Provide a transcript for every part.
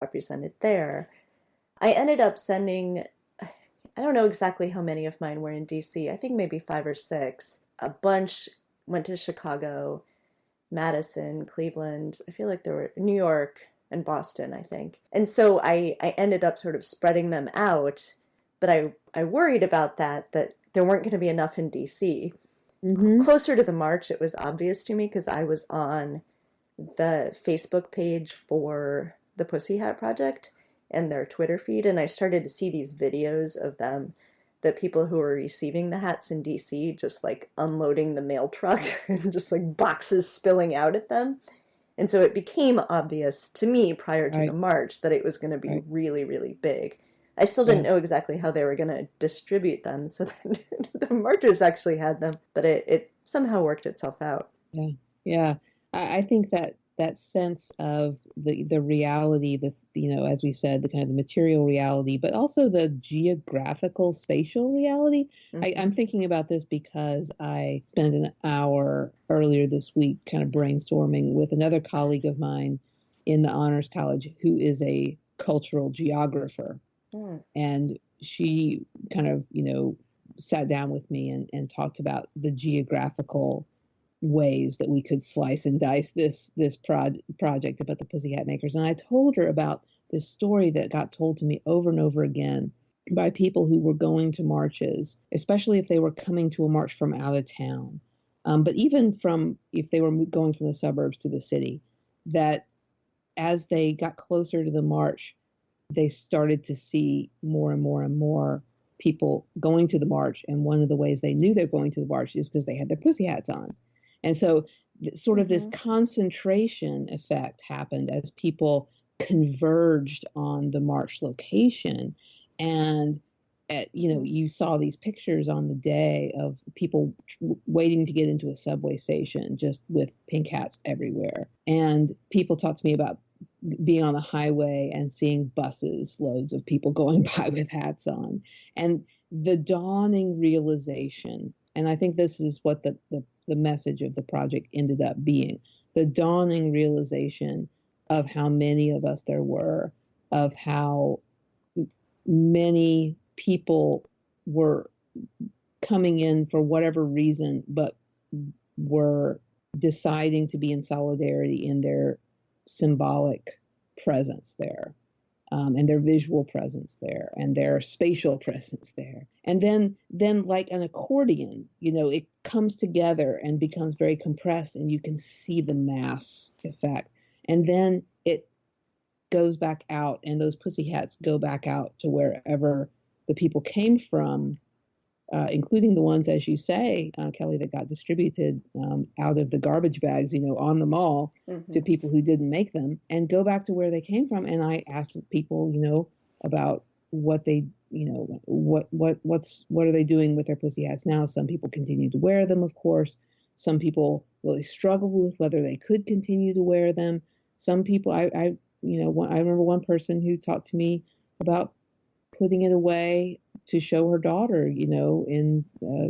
represented there. I ended up sending, I don't know exactly how many of mine were in DC. I think maybe 5 or 6. A bunch went to Chicago, Madison, Cleveland. I feel like there were New York and Boston, I think. And so I ended up sort of spreading them out, but I worried about that there weren't going to be enough in DC. Mm-hmm. Closer to the march, it was obvious to me because I was on the Facebook page for the Pussyhat Project and their Twitter feed, and I started to see these videos of them, the people who were receiving the hats in DC, just like unloading the mail truck and just like boxes spilling out at them. And so it became obvious to me prior to the Right. march that it was going to be Right. really, really big. I still didn't Yeah. know exactly how they were going to distribute them, so that the marchers actually had them, but it somehow worked itself out. Yeah. Yeah. I think that that sense of the reality, as we said, the kind of the material reality, but also the geographical spatial reality. Mm-hmm. I'm thinking about this because I spent an hour earlier this week kind of brainstorming with another colleague of mine in the Honors College who is a cultural geographer. Mm. And she kind of, sat down with me and talked about the geographical ways that we could slice and dice this project about the Pussyhat Makers. And I told her about this story that got told to me over and over again by people who were going to marches, especially if they were coming to a march from out of town. But even if they were going from the suburbs to the city, that as they got closer to the march, they started to see more and more and more people going to the march. And one of the ways they knew they were going to the march is because they had their pussy hats on. And so sort of this concentration effect happened as people converged on the march location. And you saw these pictures on the day of people waiting to get into a subway station just with pink hats everywhere. And people talked to me about being on the highway and seeing buses, loads of people going by with hats on, and the dawning realization. And I think this is what the message of the project ended up being, the dawning realization of how many of us there were, of how many people were coming in for whatever reason, but were deciding to be in solidarity in their symbolic presence there, and their visual presence there, and their spatial presence there. And then like an accordion, it comes together and becomes very compressed, and you can see the mass effect. And then it goes back out, and those pussy hats go back out to wherever the people came from, including the ones, as you say, Kelly, that got distributed out of the garbage bags, on the mall to people who didn't make them, and go back to where they came from. And I asked people, about what they, what are they doing with their pussy hats now? Some people continue to wear them, of course. Some people really struggle with whether they could continue to wear them. Some people, I remember one person who talked to me about putting it away to show her daughter, in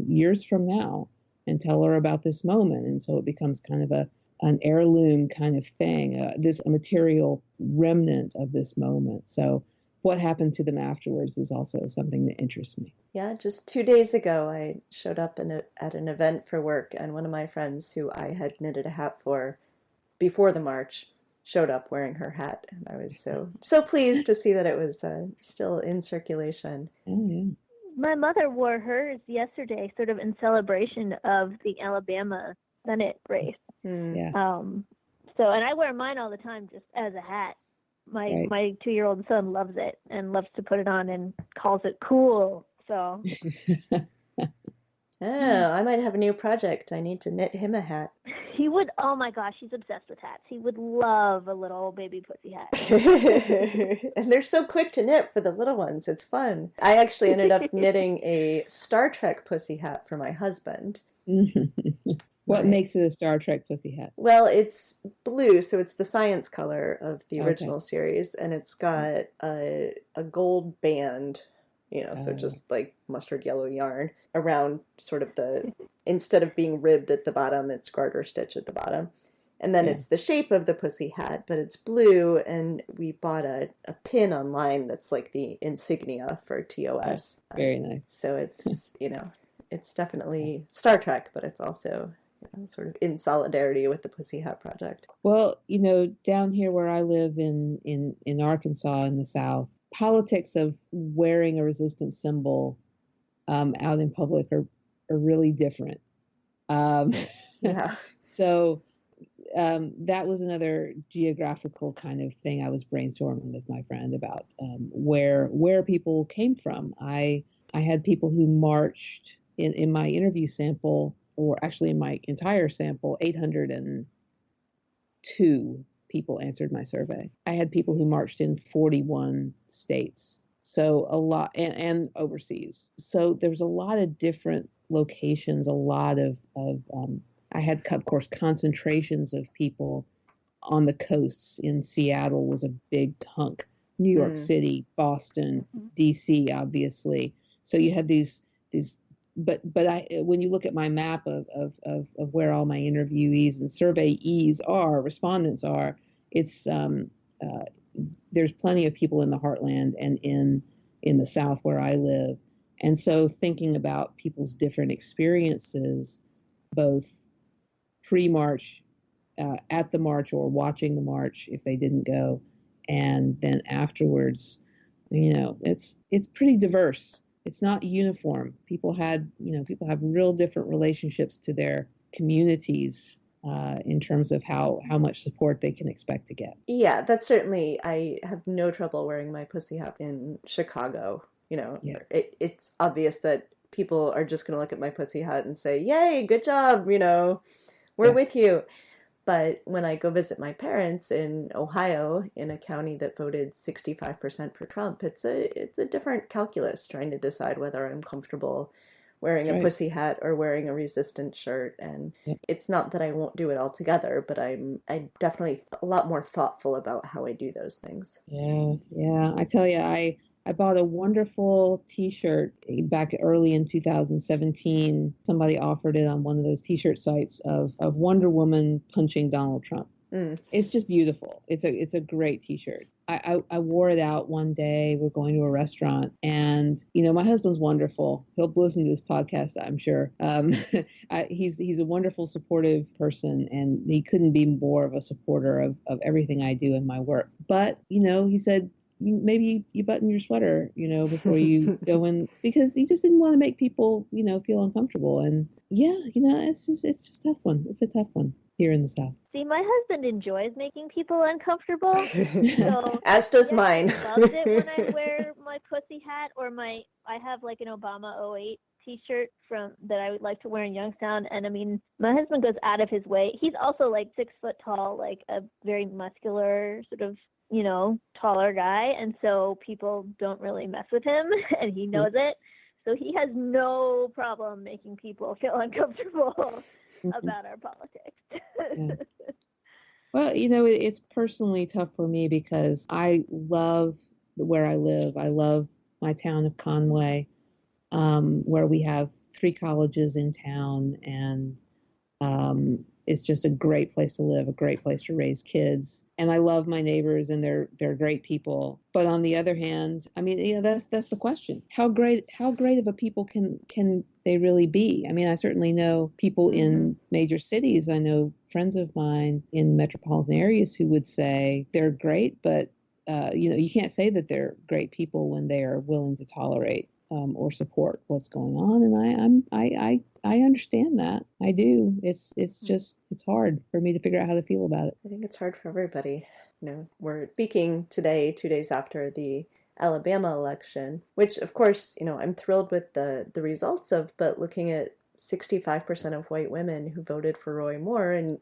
years from now, and tell her about this moment. And so it becomes kind of an heirloom kind of thing, a material remnant of this moment. So what happened to them afterwards is also something that interests me. Yeah, just 2 days ago, I showed up at an event for work, and one of my friends who I had knitted a hat for before the march showed up wearing her hat, and I was so pleased to see that it was still in circulation. Oh, yeah. My mother wore hers yesterday, sort of in celebration of the Alabama Senate race. Yeah. And I wear mine all the time just as a hat. My 2-year-old son loves it and loves to put it on and calls it cool. So. Oh, I might have a new project. I need to knit him a hat. He would, oh my gosh, he's obsessed with hats. He would love a little baby pussy hat. And they're so quick to knit for the little ones. It's fun. I actually ended up knitting a Star Trek pussy hat for my husband. What makes it a Star Trek pussy hat? Well, it's blue, so it's the science color of the original series, and it's got a gold band, so just like mustard yellow yarn around sort of instead of being ribbed at the bottom, it's garter stitch at the bottom. And then Yeah. it's the shape of the pussy hat, but it's blue. And we bought a pin online that's like the insignia for TOS. Very nice. So it's, it's definitely Star Trek, but it's also sort of in solidarity with the Pussyhat Project. Well, down here where I live in Arkansas in the South, politics of wearing a resistance symbol out in public are really different. Yeah. So that was another geographical kind of thing I was brainstorming with my friend about where people came from. I had people who marched in my interview sample, or actually in my entire sample, 802 people answered my survey. I had people who marched in 41 states. So a lot, and overseas. So there was a lot of different locations, a lot of I had, of course, concentrations of people on the coasts. In Seattle was a big hunk, New York City, Boston, DC, obviously. So you had these, but when you look at my map of where all my interviewees and surveyees are, respondents are, it's there's plenty of people in the heartland and in the South where I live. And so thinking about people's different experiences, both pre-march, at the march, or watching the march if they didn't go, and then afterwards, it's pretty diverse. It's not uniform. People have real different relationships to their communities in terms of how much support they can expect to get. Yeah, that's certainly, I have no trouble wearing my pussy hat in Chicago. Yeah. It's obvious that people are just going to look at my pussy hat and say, yay, good job, we're with you. But when I go visit my parents in Ohio, in a county that voted 65% for Trump, it's a different calculus trying to decide whether I'm comfortable wearing a pussy hat or wearing a resistance shirt. And it's not that I won't do it altogether, but I'm definitely a lot more thoughtful about how I do those things. Yeah. I tell you, I bought a wonderful T-shirt back early in 2017. Somebody offered it on one of those T-shirt sites of Wonder Woman punching Donald Trump. It's just beautiful. It's a great T-shirt. I wore it out one day. We're going to a restaurant, and my husband's wonderful. He'll listen to this podcast, I'm sure. He's a wonderful, supportive person, and he couldn't be more of a supporter of everything I do in my work. But he said, maybe you button your sweater, before you go in, because he just didn't want to make people, feel uncomfortable. And it's just tough one. It's a tough one here in the South. See, my husband enjoys making people uncomfortable. So as does mine. He loves it when I wear my pussy hat, or I have like an Obama 08 T-shirt that I would like to wear in Youngstown. And I mean, my husband goes out of his way. He's also like 6 foot tall, like a very muscular sort of, taller guy. And so people don't really mess with him, and he knows it. So he has no problem making people feel uncomfortable about our politics. Well, it's personally tough for me because I love where I live. I love my town of Conway, where we have 3 colleges in town, and it's just a great place to live, a great place to raise kids. And I love my neighbors, and they're great people. But on the other hand, I mean, that's the question. How great of a people can they really be? I mean, I certainly know people in major cities. I know friends of mine in metropolitan areas who would say they're great, but you can't say that they're great people when they are willing to tolerate or support what's going on. And I understand that. I do. It's hard for me to figure out how to feel about it. I think it's hard for everybody. We're speaking today, 2 days after the Alabama election, which of course, I'm thrilled with the results of, but looking at 65% of white women who voted for Roy Moore, and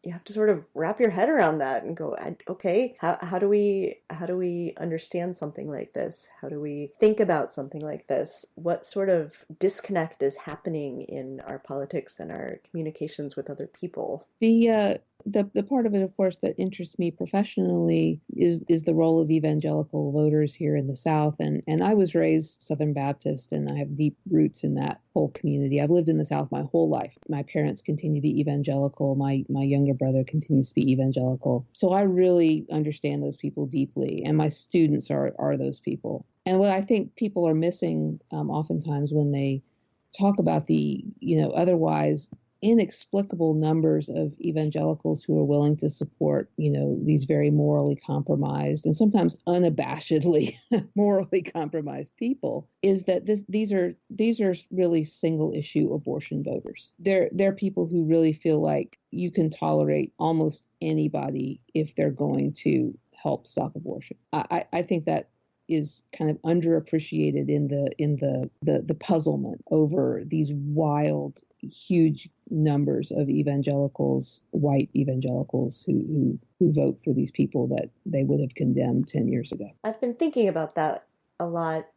you have to sort of wrap your head around that and go, okay, how do we understand something like this? How do we think about something like this? What sort of disconnect is happening in our politics and our communications with other people? the part of it, of course, that interests me professionally is the role of evangelical voters here in the South. And I was raised Southern Baptist, and I have deep roots in that whole community. I've lived in the South my whole life. My parents continue to be evangelical. My younger brother continues to be evangelical. So I really understand those people deeply, and my students are those people. And what I think people are missing oftentimes when they talk about the, otherwise inexplicable numbers of evangelicals who are willing to support, these very morally compromised and sometimes unabashedly morally compromised people, is that these are really single issue abortion voters. They're people who really feel like you can tolerate almost anybody if they're going to help stop abortion. I think that is kind of underappreciated in the puzzlement over these wild, huge numbers of evangelicals, white evangelicals who vote for these people that they would have condemned 10 years ago. I've been thinking about that a lot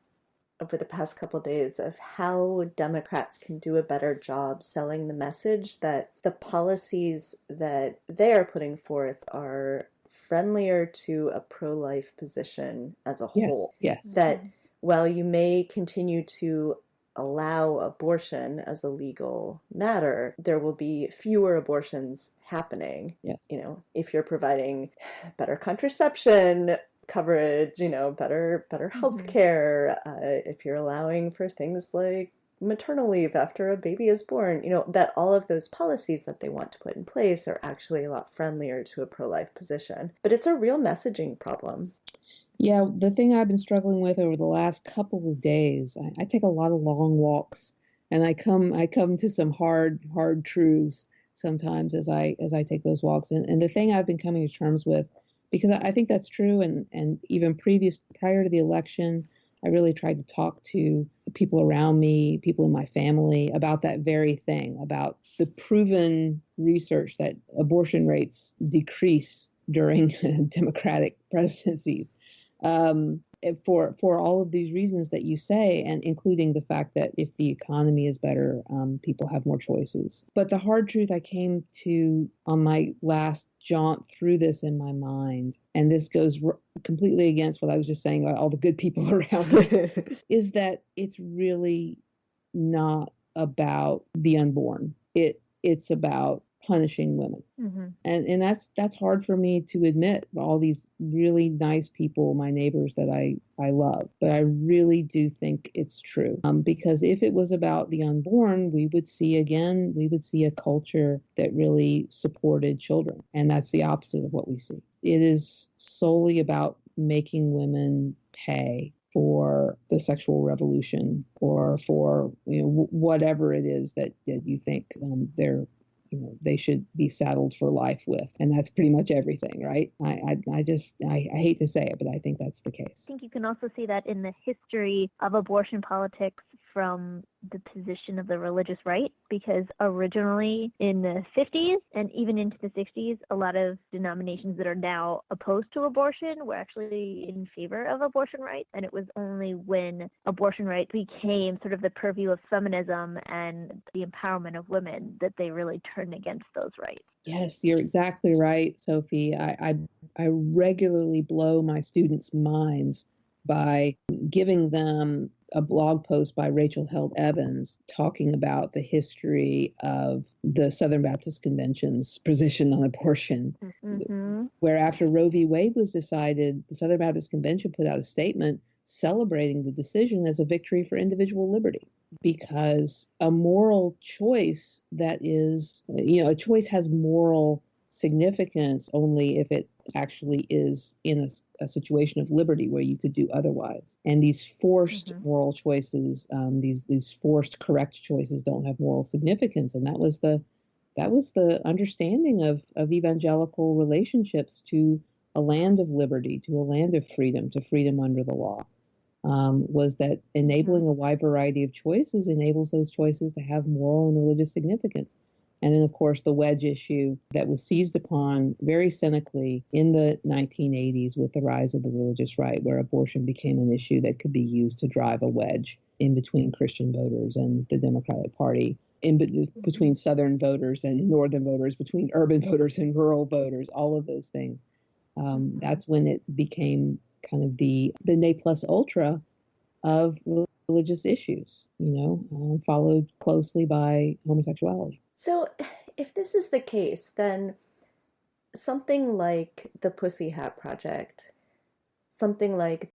over the past couple of days, of how Democrats can do a better job selling the message that the policies that they are putting forth are friendlier to a pro-life position as a whole. Yes. That while you may continue to allow abortion as a legal matter, there will be fewer abortions happening. Yes. If you're providing better contraception coverage, better health care, if you're allowing for things like maternal leave after a baby is born, that all of those policies that they want to put in place are actually a lot friendlier to a pro-life position. But it's a real messaging problem. Yeah, the thing I've been struggling with over the last couple of days, I take a lot of long walks, and I come to some hard truths sometimes as I take those walks. And the thing I've been coming to terms with, because I think that's true, and even prior to the election, I really tried to talk to people around me, people in my family, about that very thing, about the proven research that abortion rates decrease during Democratic presidencies. For all of these reasons that you say, and including the fact that if the economy is better, people have more choices. But the hard truth I came to on my last jaunt through this in my mind, and this goes completely against what I was just saying about all the good people around me, is that it's really not about the unborn. It's about punishing women. And that's hard for me to admit, all these really nice people, my neighbors that I love, but I really do think it's true. Because if it was about the unborn, we would see a culture that really supported children. And that's the opposite of what we see. It is solely about making women pay for the sexual revolution, or for whatever it is that you think they should be saddled for life with. And that's pretty much everything, right? I hate to say it, but I think that's the case. I think you can also see that in the history of abortion politics from the position of the religious right, because originally in the 50s and even into the 60s, a lot of denominations that are now opposed to abortion were actually in favor of abortion rights. And it was only when abortion rights became sort of the purview of feminism and the empowerment of women that they really turned against those rights. Yes, you're exactly right, Sophie. I regularly blow my students' minds by giving them a blog post by Rachel Held Evans talking about the history of the Southern Baptist Convention's position on abortion, where after Roe v. Wade was decided, the Southern Baptist Convention put out a statement celebrating the decision as a victory for individual liberty. Because a moral choice that is, a choice has moral significance only if it actually is in a situation of liberty where you could do otherwise. And these forced moral choices, these forced correct choices, don't have moral significance. And that was the understanding of evangelical relationships to a land of liberty, to a land of freedom, to freedom under the law. Was that enabling a wide variety of choices enables those choices to have moral and religious significance. And then, of course, the wedge issue that was seized upon very cynically in the 1980s with the rise of the religious right, where abortion became an issue that could be used to drive a wedge in between Christian voters and the Democratic Party, between Southern voters and Northern voters, between urban voters and rural voters, all of those things. That's when it became kind of the ne plus ultra of religious issues, followed closely by homosexuality. So, if this is the case, then something like the Pussyhat Project, something like